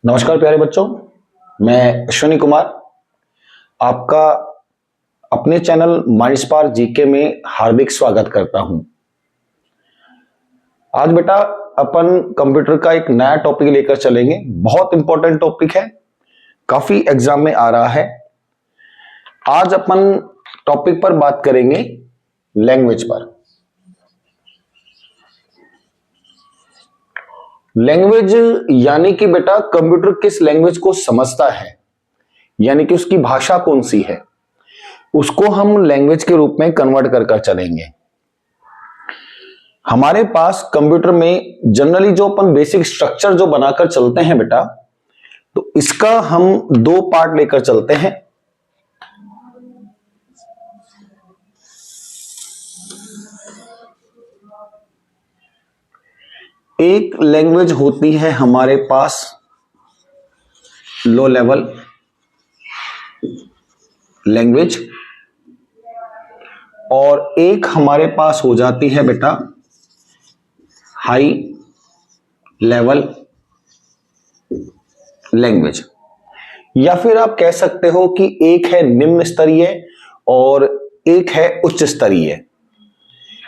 नमस्कार प्यारे बच्चों, मैं अश्विनी कुमार आपका अपने चैनल माइंडस्पार्क जीके में हार्दिक स्वागत करता हूं। आज बेटा अपन कंप्यूटर का एक नया टॉपिक लेकर चलेंगे। बहुत इंपॉर्टेंट टॉपिक है, काफी एग्जाम में आ रहा है। आज अपन टॉपिक पर बात करेंगे लैंग्वेज पर। लैंग्वेज यानी कि बेटा कंप्यूटर किस लैंग्वेज को समझता है, यानी कि उसकी भाषा कौन सी है, उसको हम लैंग्वेज के रूप में कन्वर्ट कर चलेंगे। हमारे पास कंप्यूटर में जनरली जो अपन बेसिक स्ट्रक्चर जो बनाकर चलते हैं बेटा, तो इसका हम दो पार्ट लेकर चलते हैं। एक लैंग्वेज होती है हमारे पास लो लेवल लैंग्वेज, और एक हमारे पास हो जाती है बेटा हाई लेवल लैंग्वेज, या फिर आप कह सकते हो कि एक है निम्न स्तरीय और एक है उच्च स्तरीय।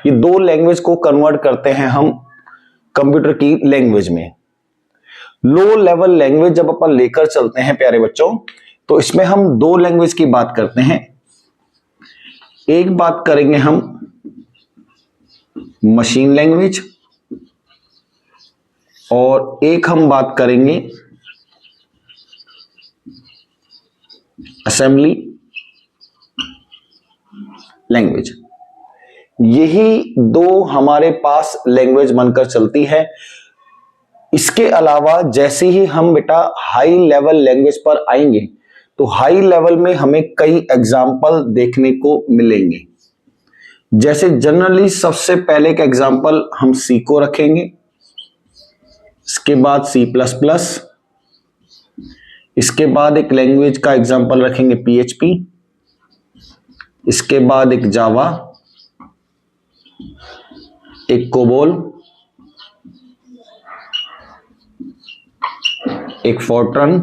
ये दो लैंग्वेज को कन्वर्ट करते हैं हम कंप्यूटर की लैंग्वेज में। लो लेवल लैंग्वेज जब अपन लेकर चलते हैं प्यारे बच्चों, तो इसमें हम दो लैंग्वेज की बात करते हैं। एक बात करेंगे हम मशीन लैंग्वेज और एक हम बात करेंगे असेंबली लैंग्वेज। यही दो हमारे पास लैंग्वेज बनकर चलती है। इसके अलावा जैसे ही हम बेटा हाई लेवल लैंग्वेज पर आएंगे, तो हाई लेवल में हमें कई एग्जाम्पल देखने को मिलेंगे। जैसे जनरली सबसे पहले का एग्जाम्पल हम सी को रखेंगे, इसके बाद सी प्लस प्लस, इसके बाद एक लैंग्वेज का एग्जाम्पल रखेंगे पीएचपी, इसके बाद एक जावा, एक कोबोल, एक फोर्ट्रन,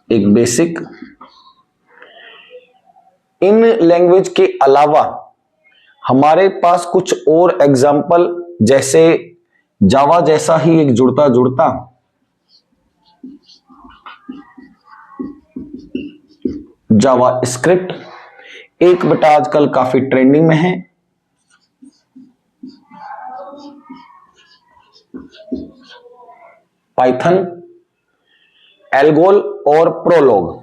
एक बेसिक। इन लैंग्वेज के अलावा हमारे पास कुछ और एग्जाम्पल, जैसे जावा जैसा ही एक जुड़ता जुड़ता जावा स्क्रिप्ट, एक बेटा आजकल काफी ट्रेंडिंग में है पाइथन, एल्गोल और प्रोलॉग।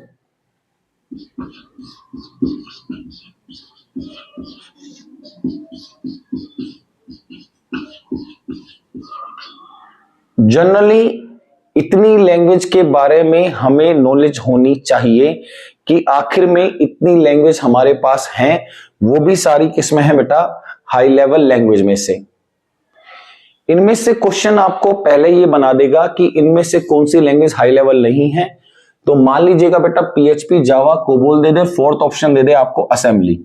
जनरली इतनी लैंग्वेज के बारे में हमें नॉलेज होनी चाहिए कि आखिर में इतनी लैंग्वेज हमारे पास हैं, वो भी सारी किस्में हैं बेटा हाई लेवल लैंग्वेज में से। इनमें से क्वेश्चन आपको पहले ये बना देगा कि इनमें से कौन सी लैंग्वेज हाई लेवल नहीं है। तो मान लीजिएगा बेटा पीएचपी, जावा, कोबोल दे दे, फोर्थ ऑप्शन दे दे आपको असेंबली,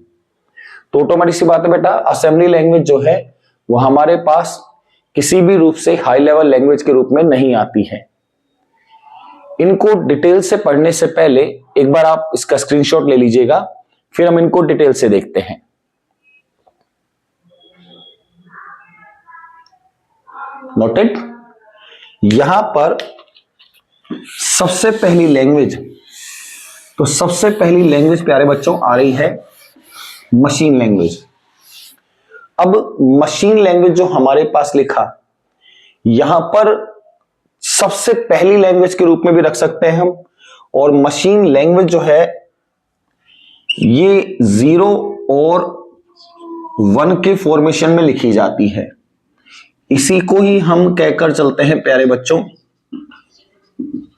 तो ऑटोमेटिक सी बात है बेटा असेंबली लैंग्वेज जो है वो हमारे पास किसी भी रूप से हाई लेवल लैंग्वेज के रूप में नहीं आती है। इनको डिटेल से पढ़ने से पहले एक बार आप इसका स्क्रीनशॉट ले लीजिएगा, फिर हम इनको डिटेल से देखते हैं। नोटेड। यहां पर सबसे पहली लैंग्वेज, तो सबसे पहली लैंग्वेज प्यारे बच्चों आ रही है मशीन लैंग्वेज। अब मशीन लैंग्वेज जो हमारे पास लिखा, यहां पर सबसे पहली लैंग्वेज के रूप में भी रख सकते हैं हम, और मशीन लैंग्वेज जो है ये 0 और 1 के फॉर्मेशन में लिखी जाती है। इसी को ही हम कहकर चलते हैं प्यारे बच्चों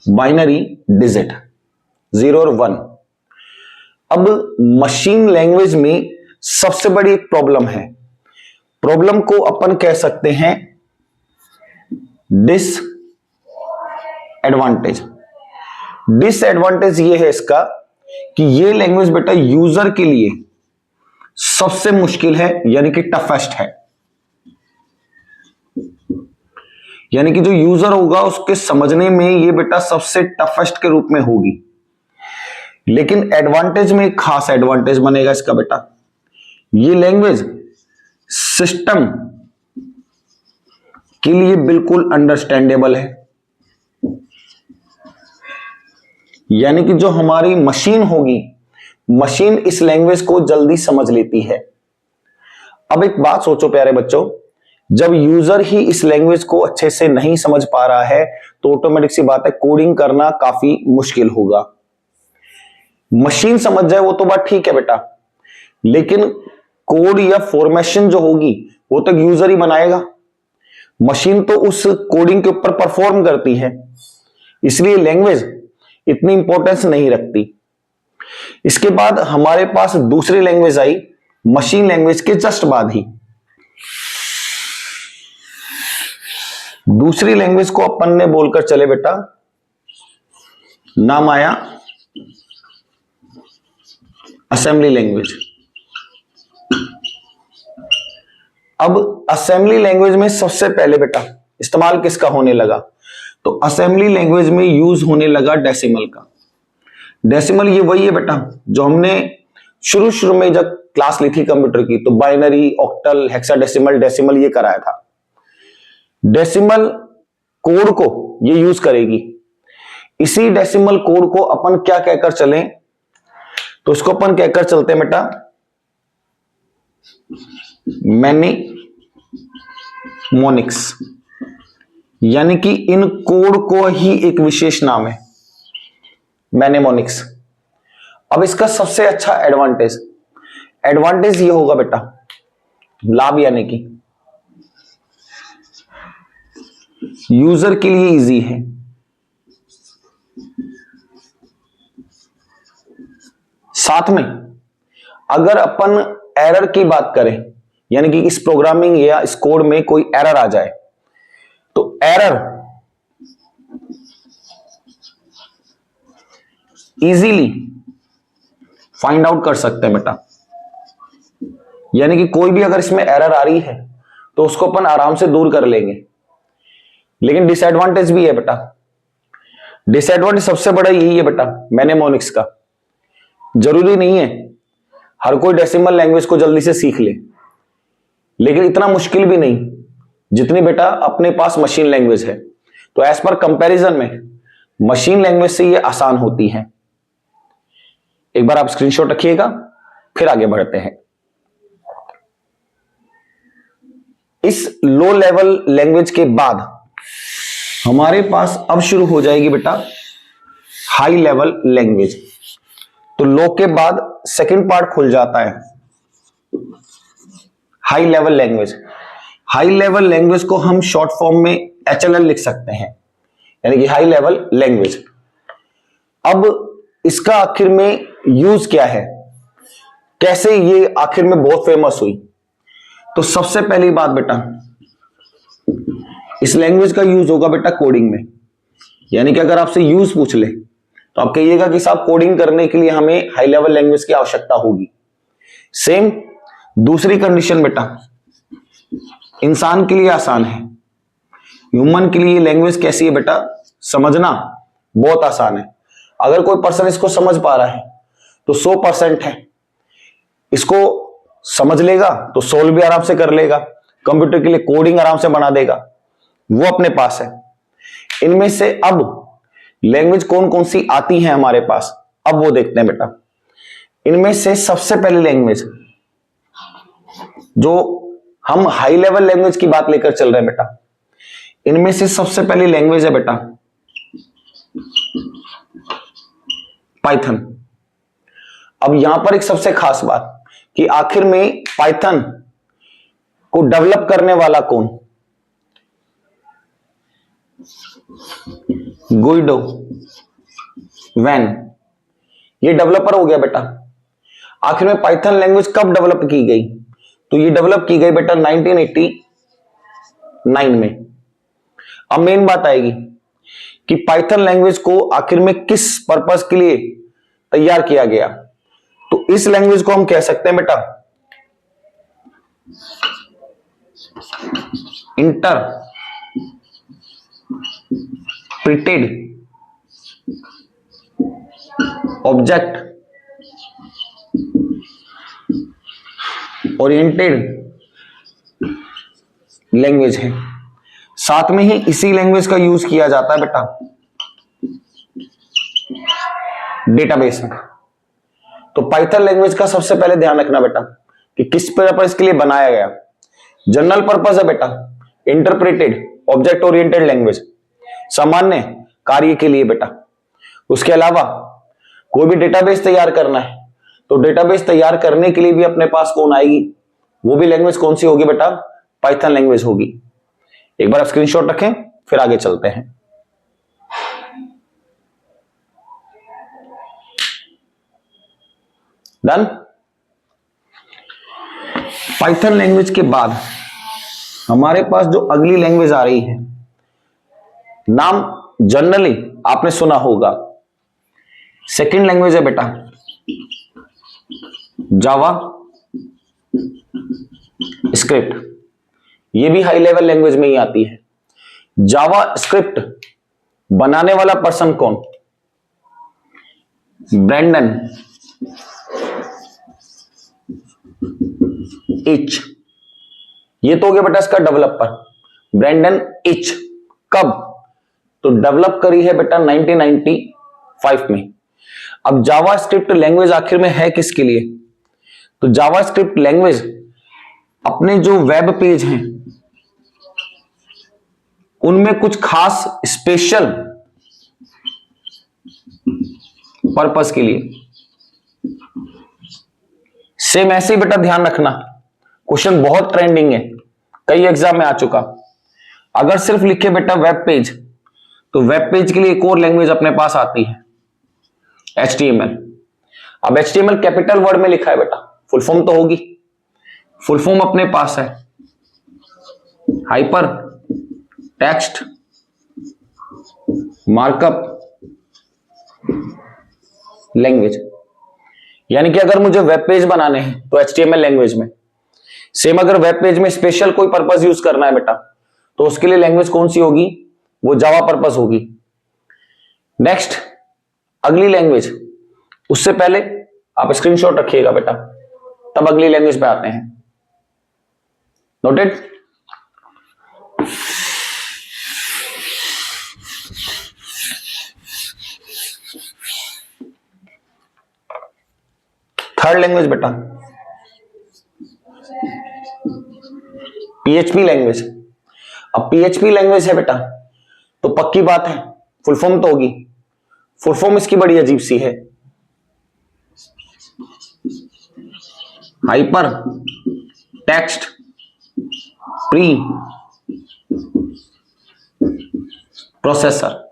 बाइनरी डिजिट 0 और 1। अब मशीन लैंग्वेज में सबसे बड़ी एक प्रॉब्लम है, प्रॉब्लम को अपन कह सकते हैं डिसएडवांटेज। डिसएडवांटेज ये है इसका कि ये लैंग्वेज बेटा यूजर के लिए सबसे मुश्किल है, यानी कि टफेस्ट है। यानी कि जो यूजर होगा उसके समझने में ये बेटा सबसे टफेस्ट के रूप में होगी। लेकिन एडवांटेज में एक खास एडवांटेज बनेगा इसका बेटा, ये लैंग्वेज सिस्टम के लिए बिल्कुल अंडरस्टैंडेबल है। यानी कि जो हमारी मशीन होगी, मशीन इस लैंग्वेज को जल्दी समझ लेती है। अब एक बात सोचो प्यारे बच्चों, जब यूजर ही इस लैंग्वेज को अच्छे से नहीं समझ पा रहा है तो ऑटोमेटिक सी बात है कोडिंग करना काफी मुश्किल होगा। मशीन समझ जाए वो तो बात ठीक है बेटा, लेकिन कोड या फॉर्मेशन जो होगी वो तो यूजर ही बनाएगा। मशीन तो उस कोडिंग के ऊपर परफॉर्म करती है, इसलिए लैंग्वेज इतनी इंपॉर्टेंस नहीं रखती। इसके बाद हमारे पास दूसरी लैंग्वेज आई मशीन लैंग्वेज के जस्ट बाद ही। दूसरी लैंग्वेज को अपन ने बोलकर चले बेटा, नाम आया असेंबली लैंग्वेज। अब असेंबली लैंग्वेज में सबसे पहले बेटा इस्तेमाल किसका होने लगा, तो असेंबली लैंग्वेज में यूज होने लगा डेसिमल का। डेसिमल ये वही है बेटा जो हमने शुरू में जब क्लास ली थी कंप्यूटर की तो बाइनरी, ऑक्टल, हेक्साडेसिमल, डेसिमल ये कराया था। डेसिमल कोड को ये यूज करेगी। इसी डेसिमल कोड को अपन क्या कहकर चलें, तो इसको अपन कहकर चलते हैं बेटा मैनीमोनिक्स, यानी कि इन कोड को ही एक विशेष नाम है मैनीमोनिक्स। अब इसका सबसे अच्छा एडवांटेज ये होगा बेटा, लाभ यानी कि यूजर के लिए इजी है। साथ में अगर अपन एरर की बात करें, यानी कि इस प्रोग्रामिंग या इस कोड में कोई एरर आ जाए तो एरर इजीली फाइंड आउट कर सकते हैं बेटा। यानी कि कोई भी अगर इसमें एरर आ रही है तो उसको अपन आराम से दूर कर लेंगे। लेकिन डिसएडवांटेज भी है बेटा, डिसएडवांटेज सबसे बड़ा यही है बेटा मैनेमोनिक्स का। जरूरी नहीं है हर कोई डेसिमल लैंग्वेज को जल्दी से सीख ले, लेकिन इतना मुश्किल भी नहीं जितनी बेटा अपने पास मशीन लैंग्वेज है। तो एज पर कंपैरिजन में मशीन लैंग्वेज से ये आसान होती है। एक बार आप स्क्रीनशॉट रखिएगा, फिर आगे बढ़ते हैं। इस लो लेवल लैंग्वेज के बाद हमारे पास अब शुरू हो जाएगी बेटा हाई लेवल लैंग्वेज। तो लो के बाद सेकंड पार्ट खुल जाता है high level language. High level language को हम शॉर्ट फॉर्म में HLL लिख सकते हैं, यानी कि हाई लेवल लैंग्वेज। अब इसका आखिर में यूज क्या है, कैसे ये आखिर में बहुत फेमस हुई, तो सबसे पहली बात बेटा इस लैंग्वेज का यूज होगा बेटा कोडिंग में। यानी कि अगर आपसे यूज पूछ ले तो आप कहिएगा कि साहब कोडिंग करने के लिए हमें हाई लेवल लैंग्वेज की आवश्यकता होगी। सेम दूसरी कंडीशन बेटा इंसान के लिए आसान है, ह्यूमन के लिए लैंग्वेज कैसी है बेटा, समझना बहुत आसान है। अगर कोई पर्सन इसको समझ पा रहा है तो 100% है, इसको समझ लेगा तो सोल्व भी आराम से कर लेगा, कंप्यूटर के लिए कोडिंग आराम से बना देगा, वो अपने पास है। इनमें से अब लैंग्वेज कौन कौन सी आती हैं हमारे पास, अब वो देखते हैं बेटा। इनमें से सबसे पहली लैंग्वेज जो हम हाई लेवल लैंग्वेज की बात लेकर चल रहे हैं बेटा, इनमें से सबसे पहली लैंग्वेज है बेटा पाइथन। अब यहां पर एक सबसे खास बात कि आखिर में पाइथन को डेवलप करने वाला कौन, गुइडो वैन, ये डेवलपर हो गया बेटा। आखिर में पाइथन लैंग्वेज कब डेवलप की गई, तो ये डेवलप की गई बेटा 1989 में। अब मेन बात आएगी कि पाइथन लैंग्वेज को आखिर में किस पर्पस के लिए तैयार किया गया, तो इस लैंग्वेज को हम कह सकते हैं बेटा प्रिटेड ऑब्जेक्ट ओरिएंटेड लैंग्वेज है। साथ में ही इसी लैंग्वेज का यूज किया जाता है बेटा डेटाबेस में। तो पाइथन लैंग्वेज का सबसे पहले ध्यान रखना बेटा कि किस पर्पस के लिए बनाया गया। जनरल पर्पस है बेटा इंटरप्रेटेड ऑब्जेक्ट ओरिएंटेड लैंग्वेज, सामान्य कार्य के लिए बेटा। उसके अलावा कोई भी डेटाबेस तैयार करना है तो डेटाबेस तैयार करने के लिए भी अपने पास कौन आएगी, वो भी लैंग्वेज कौन सी होगी बेटा, पाइथन लैंग्वेज होगी। एक बार आप स्क्रीनशॉट रखें फिर आगे चलते हैं। डन। पाइथन लैंग्वेज के बाद हमारे पास जो अगली लैंग्वेज आ रही है, नाम जनरली आपने सुना होगा, सेकंड लैंग्वेज है बेटा जावा स्क्रिप्ट। ये भी हाई लेवल लैंग्वेज में ही आती है। जावा स्क्रिप्ट बनाने वाला पर्सन कौन, ब्रैंडन इच। ये तो हो गया बेटा इसका डेवलपर ब्रैंडन इच। कब, तो डेवलप करी है बेटा 1995 में। अब जावा स्क्रिप्ट लैंग्वेज आखिर में है किसके लिए, तो जावा स्क्रिप्ट लैंग्वेज अपने जो वेब पेज हैं उनमें कुछ खास स्पेशल पर्पस के लिए। सेम ऐसे ही बेटा ध्यान रखना, क्वेश्चन बहुत ट्रेंडिंग है, कई एग्जाम में आ चुका। अगर सिर्फ लिखे बेटा वेब पेज, तो वेब पेज के लिए एक और लैंग्वेज अपने पास आती है HTML। अब HTML कैपिटल वर्ड में लिखा है बेटा, फुल फॉर्म तो होगी। फुल फॉर्म अपने पास है हाइपर टेक्स्ट मार्कअप लैंग्वेज। यानी कि अगर मुझे वेब पेज बनाने हैं तो HTML लैंग्वेज में। सेम अगर वेब पेज में स्पेशल कोई पर्पस यूज करना है बेटा तो उसके लिए लैंग्वेज कौन सी होगी, वो जावा पर्पस होगी। नेक्स्ट अगली लैंग्वेज, उससे पहले आप स्क्रीनशॉट रखिएगा बेटा, तब अगली लैंग्वेज पे आते हैं। नोटेड। थर्ड लैंग्वेज बेटा PHP लैंग्वेज। अब PHP लैंग्वेज है बेटा तो पक्की बात है फुल फॉर्म तो होगी। फुल फॉर्म इसकी बड़ी अजीब सी है, हाइपर टेक्स्ट प्री प्रोसेसर।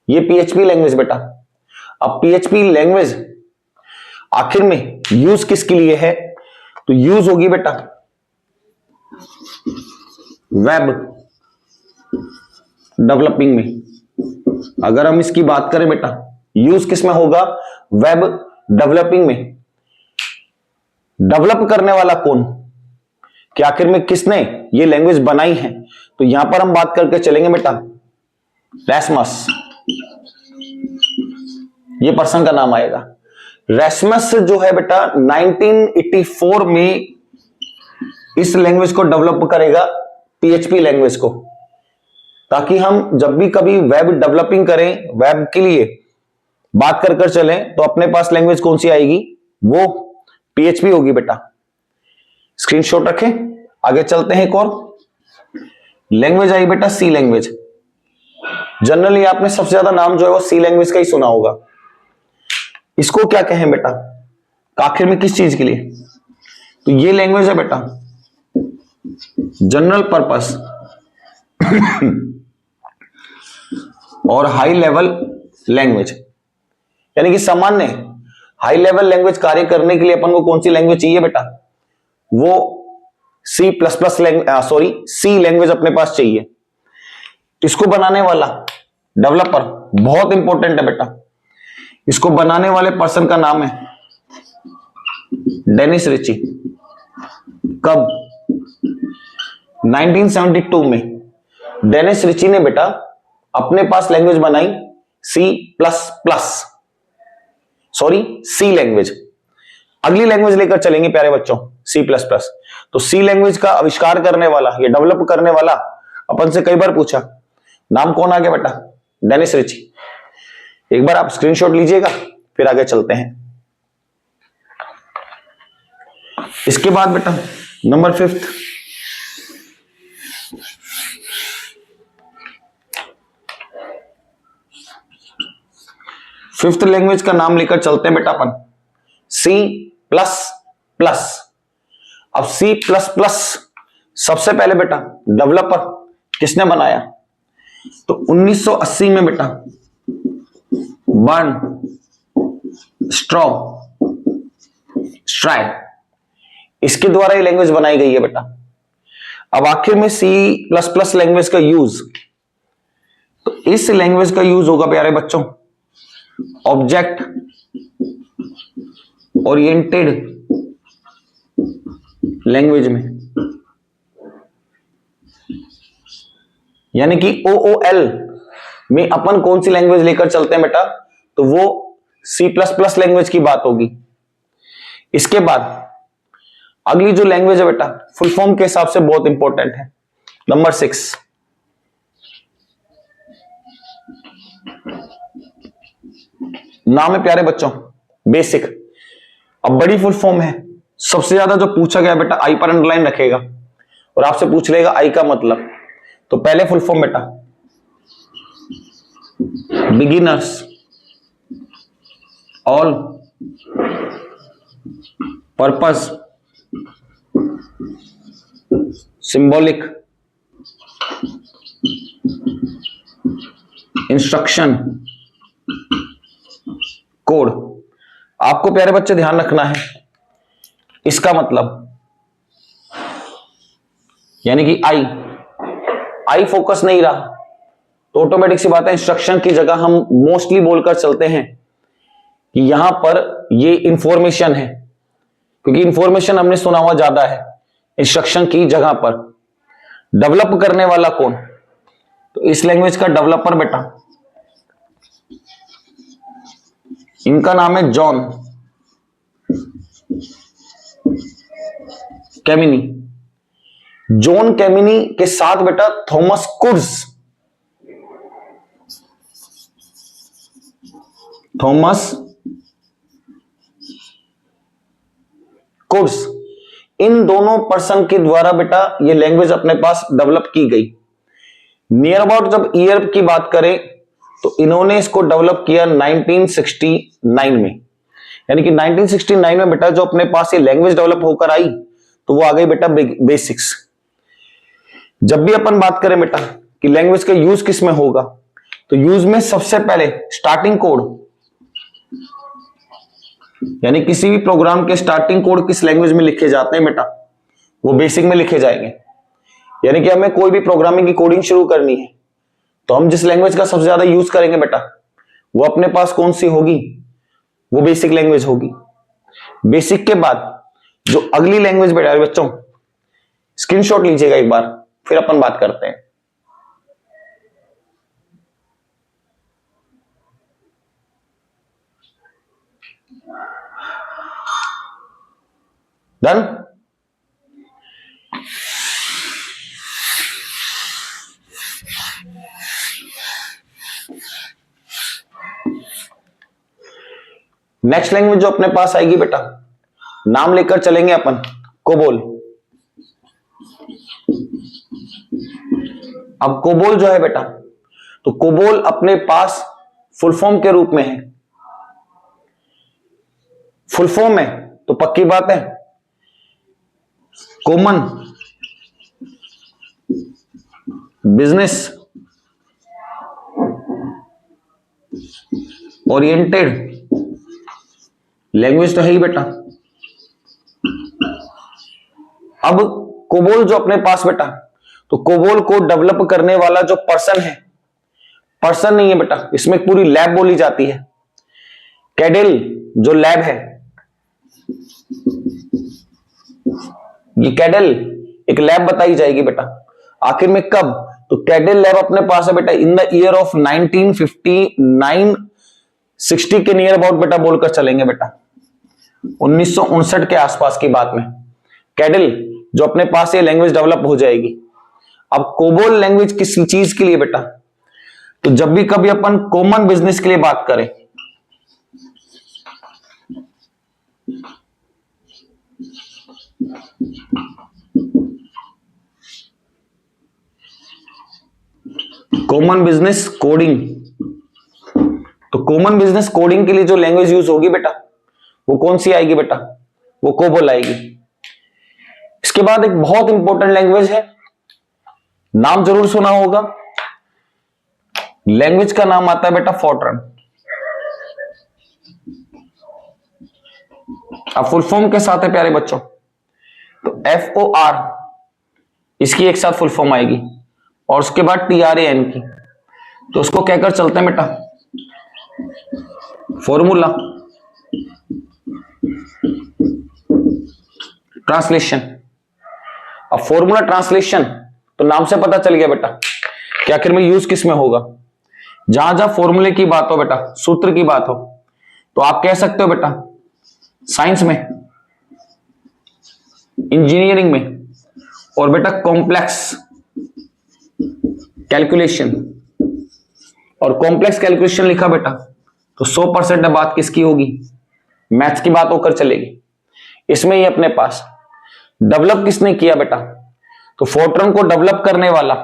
ये PHP लैंग्वेज बेटा। अब PHP लैंग्वेज आखिर में यूज किसके लिए है, तो यूज होगी बेटा वेब डेवलपिंग में। अगर हम इसकी बात करें बेटा, यूज किस में होगा, वेब डेवलपिंग में। डेवलप करने वाला कौन, कि आखिर में किसने ये लैंग्वेज बनाई है, तो यहां पर हम बात करके चलेंगे बेटा रैस्मस। ये पर्सन का नाम आएगा। रैस्मस जो है बेटा 1984 में इस लैंग्वेज को डेवलप करेगा, PHP लैंग्वेज को, ताकि हम जब भी कभी वेब डेवलपिंग करें, वेब के लिए बात कर कर चलें, तो अपने पास लैंग्वेज कौन सी आएगी, वो PHP होगी बेटा। स्क्रीनशॉट रखें, आगे चलते हैं। एक और लैंग्वेज आई बेटा सी लैंग्वेज। जनरली आपने सबसे ज्यादा नाम जो है वो सी लैंग्वेज का ही सुना होगा। इसको क्या कहें बेटा, आखिर में किस चीज के लिए, तो ये लैंग्वेज है बेटा जनरल पर्पस और हाई लेवल लैंग्वेज। यानी कि सामान्य हाई लेवल लैंग्वेज कार्य करने के लिए अपन को कौन सी लैंग्वेज चाहिए बेटा, वो सी लैंग्वेज अपने पास चाहिए। इसको बनाने वाला डेवलपर बहुत इंपॉर्टेंट है बेटा। इसको बनाने वाले पर्सन का नाम है डेनिस रिची। कब, 1972 में डेनिस रिची ने बेटा अपने पास लैंग्वेज बनाई C plus plus, sorry C language. अगली लैंग्वेज लेकर चलेंगे प्यारे बच्चों, सी प्लस प्लस। तो सी लैंग्वेज का आविष्कार करने वाला, ये डेवलप करने वाला अपन से कई बार पूछा, नाम कौन आ गया बेटा? Dennis Ritchie. एक बार आप स्क्रीनशॉट लीजिएगा, फिर आगे चलते हैं। इसके बाद बेटा नंबर 5, फिफ्थ लैंग्वेज का नाम लेकर चलते हैं बेटा अपन, सी प्लस प्लस। अब सी प्लस प्लस सबसे पहले बेटा डेवलपर किसने बनाया? तो 1980 में बेटा बर्न स्ट्राई, इसके द्वारा ये लैंग्वेज बनाई गई है बेटा। अब आखिर में सी प्लस प्लस लैंग्वेज का यूज, तो इस लैंग्वेज का यूज होगा प्यारे बच्चों ऑब्जेक्ट ओरिएंटेड लैंग्वेज में, यानी कि OOL में अपन कौन सी लैंग्वेज लेकर चलते हैं बेटा? तो वो सी प्लस प्लस लैंग्वेज की बात होगी। इसके बाद अगली जो लैंग्वेज है बेटा फुल फॉर्म के हिसाब से बहुत इंपॉर्टेंट है, नंबर 6, नाम है प्यारे बच्चों बेसिक। अब बड़ी फुल फॉर्म है, सबसे ज्यादा जो पूछा गया बेटा आई पर अंडरलाइन रखेगा और आपसे पूछ लेगा आई का मतलब। तो पहले फुल फॉर्म बेटा beginners all purpose symbolic instruction code. आपको प्यारे बच्चे ध्यान रखना है इसका मतलब, यानी कि आई फोकस नहीं रहा तो ऑटोमेटिक सी बात है इंस्ट्रक्शन की जगह हम मोस्टली बोलकर चलते हैं कि यहां पर ये इंफॉर्मेशन है, क्योंकि इंफॉर्मेशन हमने सुना हुआ ज्यादा है इंस्ट्रक्शन की जगह पर। डेवलप करने वाला कौन? तो इस लैंग्वेज का डेवलपर बेटा इनका नाम है जॉन कैमिनी। जॉन कैमिनी के साथ बेटा थॉमस कुड्स, इन दोनों पर्सन के द्वारा बेटा ये लैंग्वेज अपने पास डेवलप की गई। नियर अबाउट जब ईयर की बात करें तो इन्होंने इसको डेवलप किया 1969 में, यानी कि 1969 में बेटा जो अपने पास ये लैंग्वेज डेवलप होकर आई तो वो आ गई बेटा बेसिक्स। जब भी अपन बात करें बेटा कि लैंग्वेज का यूज किस में होगा, तो यूज में सबसे पहले स्टार्टिंग कोड, यानी किसी भी प्रोग्राम के स्टार्टिंग कोड किस लैंग्वेज में लिखे जाते हैं बेटा, वो बेसिक में लिखे जाएंगे। यानी कि हमें कोई भी प्रोग्रामिंग की कोडिंग शुरू करनी है तो हम जिस लैंग्वेज का सबसे ज्यादा यूज करेंगे बेटा वो अपने पास कौन सी होगी? वो बेसिक लैंग्वेज होगी। बेसिक के बाद जो अगली लैंग्वेज बेटा बच्चों स्क्रीनशॉट लीजिएगा एक बार, फिर अपन बात करते हैं। डन? नेक्स्ट लैंग्वेज जो अपने पास आएगी बेटा, नाम लेकर चलेंगे अपन कोबोल। अब कोबोल जो है बेटा, तो कोबोल अपने पास फुल फॉर्म के रूप में है। फुल फॉर्म है तो पक्की बात है कॉमन बिजनेस ओरिएंटेड लैंग्वेज तो है ही बेटा। अब कोबोल जो अपने पास बेटा, तो कोबोल को डेवलप करने वाला जो पर्सन है, पर्सन नहीं है बेटा, इसमें पूरी लैब बोली जाती है। कैडेल जो लैब है, ये कैडेल एक लैब बताई जाएगी बेटा। आखिर में कब? तो तो कैडिल लैब अपने पास है बेटा इन द ईयर ऑफ 1959 60 के नियर अबाउट बेटा बोलकर चलेंगे बेटा, 1959 के आसपास की बात में कैडिल जो अपने पास ये लैंग्वेज डेवलप हो जाएगी। अब कोबोल लैंग्वेज किस चीज के लिए बेटा, तो जब भी कभी अपन कॉमन बिजनेस के लिए बात करें, कॉमन बिजनेस कोडिंग, तो कॉमन बिजनेस कोडिंग के लिए जो लैंग्वेज यूज होगी बेटा वो कौन सी आएगी बेटा, वो कोबोल आएगी। इसके बाद एक बहुत इंपॉर्टेंट लैंग्वेज है, नाम जरूर सुना होगा, लैंग्वेज का नाम आता है बेटा फोर्ट्रन। अब फुल फॉर्म के साथ है प्यारे बच्चों, तो FOR इसकी एक साथ फुल फॉर्म आएगी और उसके बाद TRAN की, तो उसको कहकर चलते हैं बेटा फॉर्मूला ट्रांसलेशन। अब फॉर्मूला ट्रांसलेशन तो नाम से पता चल गया बेटा कि आखिर में यूज किस में होगा। जहां जहां फॉर्मूले की बात हो बेटा, सूत्र की बात हो, तो आप कह सकते हो बेटा साइंस में, इंजीनियरिंग में, और बेटा कॉम्प्लेक्स कैलकुलेशन, और कॉम्प्लेक्स कैलकुलेशन लिखा बेटा तो 100% बात किसकी होगी, मैथ्स की बात होकर चलेगी। इसमें ही अपने पास डेवलप किसने किया बेटा, तो फोर्ट्रन को डेवलप करने वाला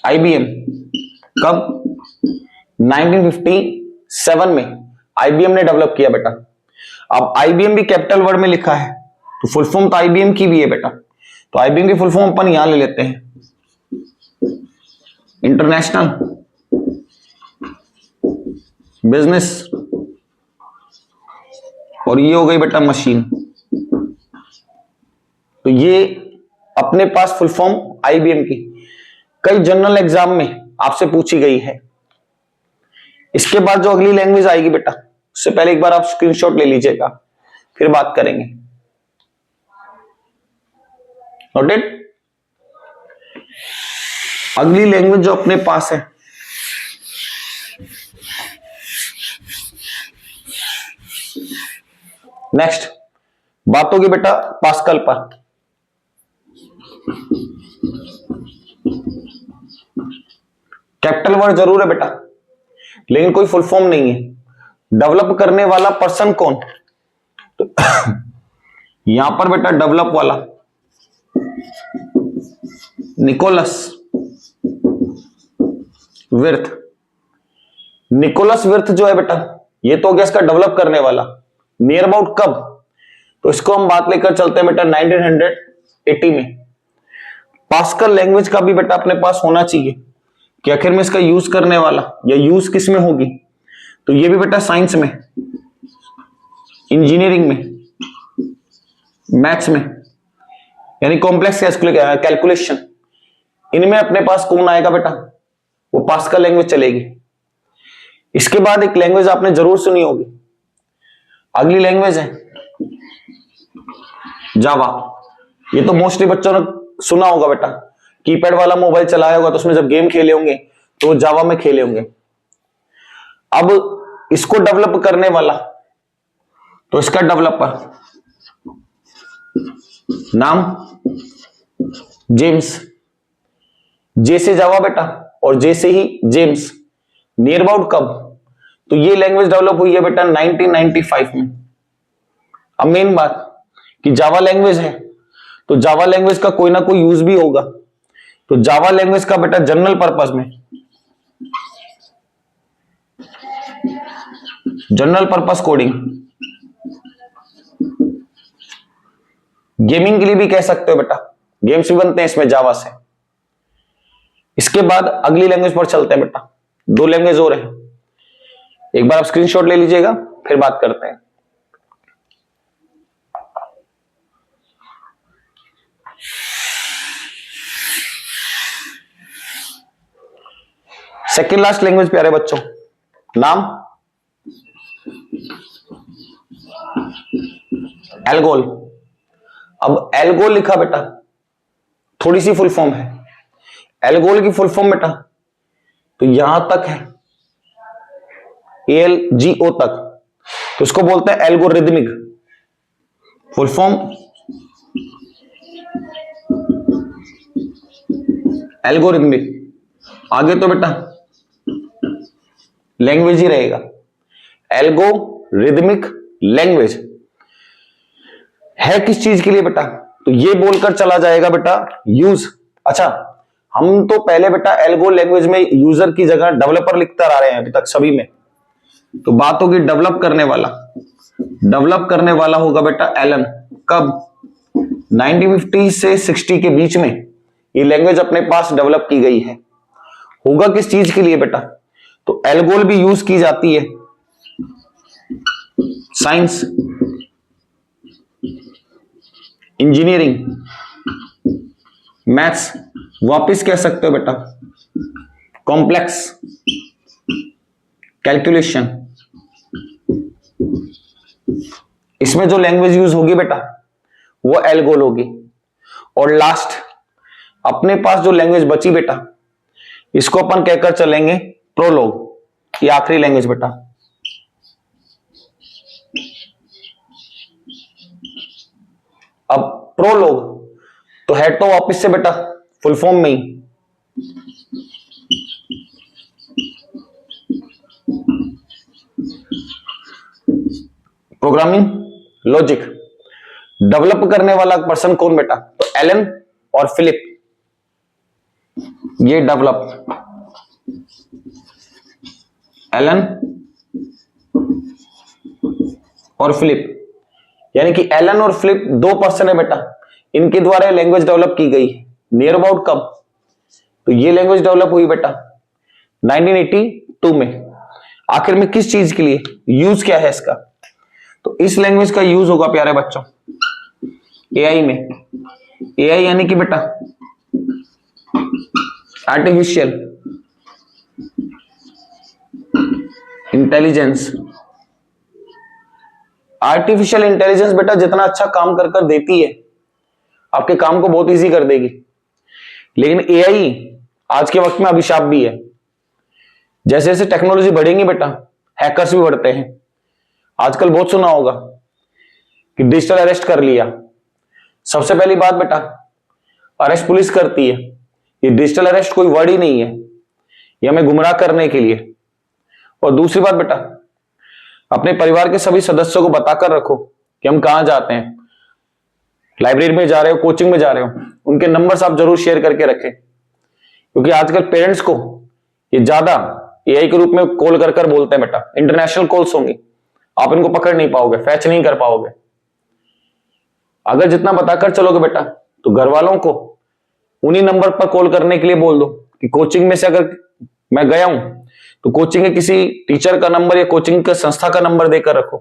IBM, कब, 1957 में IBM ने डेवलप किया बेटा। अब IBM भी कैपिटल वर्ड में लिखा है, तो फुल फॉर्म तो IBM की भी है बेटा, तो IBM की फुल फॉर्म अपन यहां ले लेते हैं, इंटरनेशनल बिजनेस, और ये हो गई बेटा मशीन। तो ये अपने पास फुल फॉर्म IBM की कई जनरल एग्जाम में आपसे पूछी गई है। इसके बाद जो अगली लैंग्वेज आएगी बेटा, उससे पहले एक बार आप स्क्रीनशॉट ले लीजिएगा, फिर बात करेंगे। नोटेड। अगली लैंग्वेज जो अपने पास है नेक्स्ट, बात होगी बेटा पास्कल पर। कैपिटल वर्ड जरूर है बेटा, लेकिन कोई फुल फॉर्म नहीं है। डेवलप करने वाला पर्सन कौन, तो यहां पर बेटा डेवलप वाला निकोलस विर्थ। निकोलस विर्थ जो है बेटा, ये तो हो गया इसका डेवलप करने वाला। नियर अबाउट कब, तो इसको हम बात लेकर चलते हैं बेटा 1980 में। पास्कल लैंग्वेज का भी बेटा अपने पास होना चाहिए कि आखिर में इसका यूज करने वाला या यूज किस में होगी, तो ये भी बेटा साइंस में, इंजीनियरिंग में, मैथ्स में, यानी कॉम्प्लेक्स कैलकुलेशन, इनमें अपने पास कौन आएगा बेटा, वो पास्कल लैंग्वेज चलेगी। इसके बाद एक लैंग्वेज आपने जरूर सुनी होगी, अगली लैंग्वेज है जावा। ये तो मोस्टली बच्चों ने सुना होगा बेटा, कीपैड वाला मोबाइल चलाया होगा तो उसमें जब गेम खेले होंगे तो जावा में खेले होंगे। अब इसको डेवलप करने वाला, तो इसका डेवलपर नाम जेम्स, जे से जावा बेटा और जे से ही जेम्स। नियर अबाउट कब, तो ये लैंग्वेज डेवलप हुई है बेटा 1995 में। अब मेन बात कि जावा लैंग्वेज है, तो जावा लैंग्वेज का कोई ना कोई यूज भी होगा, तो जावा लैंग्वेज का बेटा जनरल पर्पस में, जनरल पर्पस कोडिंग, गेमिंग के लिए भी कह सकते हो बेटा, गेम्स भी बनते हैं इसमें जावा से। इसके बाद अगली लैंग्वेज पर चलते हैं बेटा, दो लैंग्वेज और है, एक बार आप स्क्रीनशॉट ले लीजिएगा फिर बात करते हैं। सेकेंड लास्ट लैंग्वेज प्यारे बच्चों, नाम एल्गोल। अब एल्गो लिखा बेटा, थोड़ी सी फुल फॉर्म है, एल्गोल की फुल फॉर्म बेटा तो यहां तक है, ALGO तक, तो इसको बोलते हैं एल्गोरिदमिक। Full form algorithmic. आगे तो बेटा लैंग्वेज ही रहेगा, एल्गोरिदमिक लैंग्वेज है किस चीज के लिए बेटा, तो ये बोलकर चला जाएगा बेटा यूज। अच्छा, हम तो पहले बेटा एल्गो लैंग्वेज में यूजर की जगह डेवलपर लिखते आ रहे हैं अभी तक सभी में, तो बात होगी डेवलप करने वाला। डेवलप करने वाला होगा बेटा एलन। कब? 1950 से 60 के बीच में ये लैंग्वेज अपने पास डेवलप की गई है। होगा किस चीज के लिए बेटा, तो एल्गोल भी यूज की जाती है साइंस, इंजीनियरिंग, मैथ्स, वापिस कह सकते हो बेटा कॉम्प्लेक्स कैलकुलेशन, इसमें जो लैंग्वेज यूज होगी बेटा वो एल्गोल होगी। और लास्ट अपने पास जो लैंग्वेज बची बेटा इसको अपन कहकर चलेंगे प्रोलोग, ये आखिरी लैंग्वेज बेटा। अब प्रोलोग तो है तो वापिस से बेटा फुल फॉर्म में ही प्रोग्रामिंग लॉजिक। डेवलप करने वाला पर्सन कौन बेटा, तो एलन और फिलिप, ये डेवलप एलन और फिलिप, यानी कि एलन और फिलिप दो पर्सन है बेटा, इनके द्वारा लैंग्वेज डेवलप की गई है। नियर अबाउट कब, तो ये लैंग्वेज डेवलप हुई बेटा 1982 में। आखिर में किस चीज के लिए, यूज क्या है इसका, तो इस लैंग्वेज का यूज होगा प्यारे बच्चों एआई में। एआई यानी कि बेटा आर्टिफिशियल इंटेलिजेंस। आर्टिफिशियल इंटेलिजेंस बेटा जितना अच्छा काम कर देती है आपके काम को बहुत इजी कर देगी, लेकिन एआई आज के वक्त में अभिशाप भी है। जैसे जैसे टेक्नोलॉजी बढ़ेंगी बेटा हैकर्स भी बढ़ते हैं। आजकल बहुत सुना होगा कि डिजिटल अरेस्ट कर लिया। सबसे पहली बात बेटा अरेस्ट पुलिस करती है, ये डिजिटल अरेस्ट कोई वर्ड ही नहीं है, ये हमें गुमराह करने के लिए। और दूसरी बात बेटा अपने परिवार के सभी सदस्यों को बताकर रखो कि हम कहां जाते हैं, लाइब्रेरी में जा रहे हो, कोचिंग में जा रहे हो, उनके नंबर्स आप जरूर शेयर करके रखें, क्योंकि आजकल पेरेंट्स को ये ज्यादा एआई के रूप में कॉल कर बोलते हैं बेटा। इंटरनेशनल कॉल्स होंगी, आप इनको पकड़ नहीं पाओगे, फैच नहीं कर पाओगे। अगर जितना बताकर चलोगे बेटा तो घर वालों को उन्हीं नंबर पर कॉल करने के लिए बोल दो कि कोचिंग में से अगर मैं गया हूं तो कोचिंग के किसी टीचर का नंबर या कोचिंग के संस्था का नंबर देकर रखो,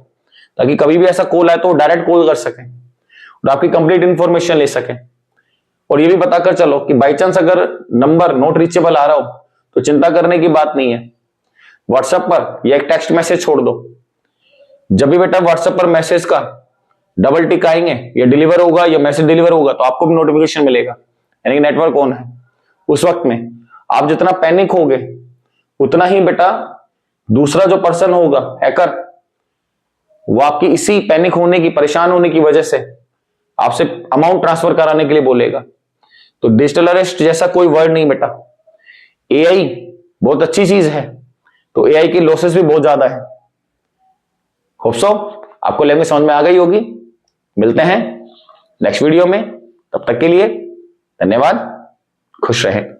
ताकि कभी भी ऐसा कॉल आए तो डायरेक्ट कॉल कर सकें और आपकी कंप्लीट इंफॉर्मेशन ले सकें। और ये भी बताकर चलो कि बाई चांस अगर नंबर नॉट रीचेबल आ रहा हो तो चिंता करने की बात नहीं है, व्हाट्सएप पर या एक टेक्स्ट मैसेज छोड़ दो। जब भी बेटा व्हाट्सएप पर मैसेज का डबल टिक आएंगे या डिलीवर होगा या मैसेज डिलीवर होगा तो आपको भी नोटिफिकेशन मिलेगा, यानी कि नेटवर्क ऑन है। उस वक्त में आप जितना पैनिक होगे उतना ही बेटा दूसरा जो पर्सन होगा हैकर वो आपकी इसी पैनिक होने की, परेशान होने की वजह से आपसे अमाउंट ट्रांसफर कराने के लिए बोलेगा। तो डिजिटल अरेस्ट जैसा कोई वर्ड नहीं बेटा। एआई बहुत अच्छी चीज है, तो एआई की लॉसेस भी बहुत ज्यादा है। होप सो आपको लैंग्वेज समझ में आ गई होगी। मिलते हैं नेक्स्ट वीडियो में, तब तक के लिए धन्यवाद, खुश रहें।